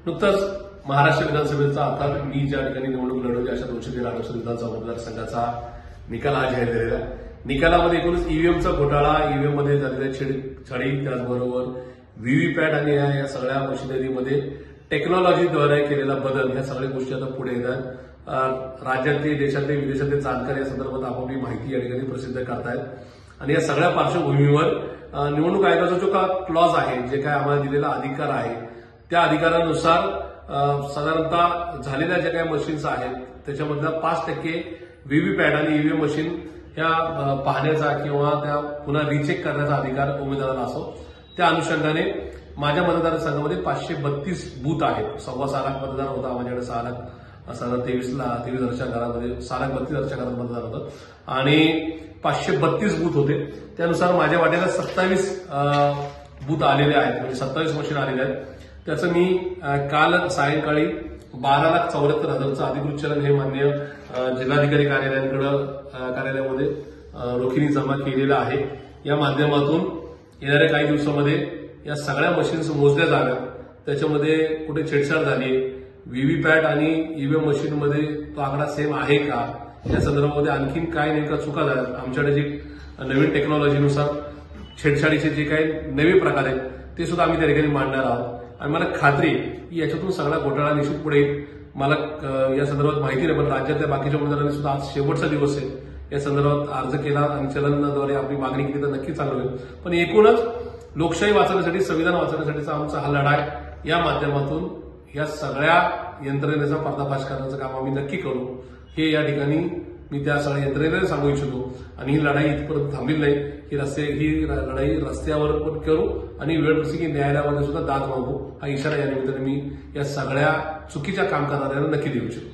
नुकताच महाराष्ट्र विधानसभेचा अर्थात मी ज्या ठिकाणी निवडणूक लढवली अशा 213 विधानसभा मतदारसंघाचा निकाल हा जाहीर झालेला आहे. निकालामध्ये एकूणच ईव्हीएमचा घोटाळा, ईव्हीएममध्ये झालेल्या छेडछाडी, त्याचबरोबर व्हीव्हीपॅट आणि या सगळ्या मशिनरीमध्ये टेक्नॉलॉजीद्वारे केलेला बदल, ह्या सगळ्या गोष्टी आता पुढे येतात. राज्यातले, देशातले, विदेशातले जाणकार या संदर्भात आपापली माहिती या ठिकाणी प्रसिद्ध करतायत. आणि या सगळ्या पार्श्वभूमीवर निवडणूक आयोगाचा जो का क्लॉज आहे, जे काय आम्हाला दिलेला अधिकार आहे, त्या अधिकारानुसार साधारणतः झालेल्या ज्या काही मशीन्स आहेत त्याच्यामधला 5% व्हीव्हीपॅट आणि ईव्हीएम मशीन ह्या पाहण्याचा किंवा त्या पुन्हा रिचेक करण्याचा अधिकार उमेदवाराला असो. त्या अनुषंगाने माझ्या मतदारसंघामध्ये 532 बूथ आहेत. 6.25 लाख मतदार होता. माझ्याकडे 6 लाख साधारण 23,000 घरामध्ये 6,32,000 घरात मतदार होतं आणि 532 बूथ होते. त्यानुसार माझ्या वाटेला 27 बूथ आलेले आहेत, म्हणजे 27 मशीन आलेले आहेत. त्याचं मी काल सायंकाळी 12,74,000चं अधिकृत चलन हे मान्य जिल्हाधिकारी कार्यालयामध्ये रोखीने जमा केलेलं आहे. या माध्यमातून येणाऱ्या काही दिवसामध्ये या सगळ्या मशीन्स मोजल्या जाव्यात. त्याच्यामध्ये कुठे छेडछाड झाली, व्हीव्हीपॅट आणि ईव्हीएम मशीनमध्ये तो आकडा सेम आहे का, या संदर्भामध्ये आणखीन काय नेमका चुका झाल्या, आमच्याकडे जे नवीन टेक्नॉलॉजीनुसार छेडछाडीचे जे काही नवे प्रकार आहेत ते सुद्धा आम्ही त्या ठिकाणी मांडणार आहोत. आणि मला खात्री आहे की याच्यातून सगळा घोटाळा निश्चित पुढे येईल. मला या संदर्भात माहिती नाही, पण राज्यातल्या बाकीच्या उमेदवारांनी सुद्धा आज शेवटचा दिवस आहे, या संदर्भात अर्ज केला आणि चलनाद्वारे आपली मागणी केली तर नक्की चांगलं होईल. पण एकूणच लोकशाही वाचवण्यासाठी, संविधान वाचवण्यासाठीचा आमचा हा लढा आहे. या माध्यमातून या सगळ्या यंत्रणेचा पर्दाफाश करण्याचं काम आम्ही नक्की करू, हे या ठिकाणी मी त्या सगळ्या यंत्रणेला सांगू इच्छितो. आणि ही लढाई इथपर्यंत थांबली नाही, ही लढाई रस्त्यावर पण करू आणि वेळप्रसंगी न्यायालयामध्ये सुद्धा दाद मागू, हा इशारा या निमित्ताने मी या सगळ्या चुकीच्या काम करणाऱ्यांना नक्की देऊ इच्छितो.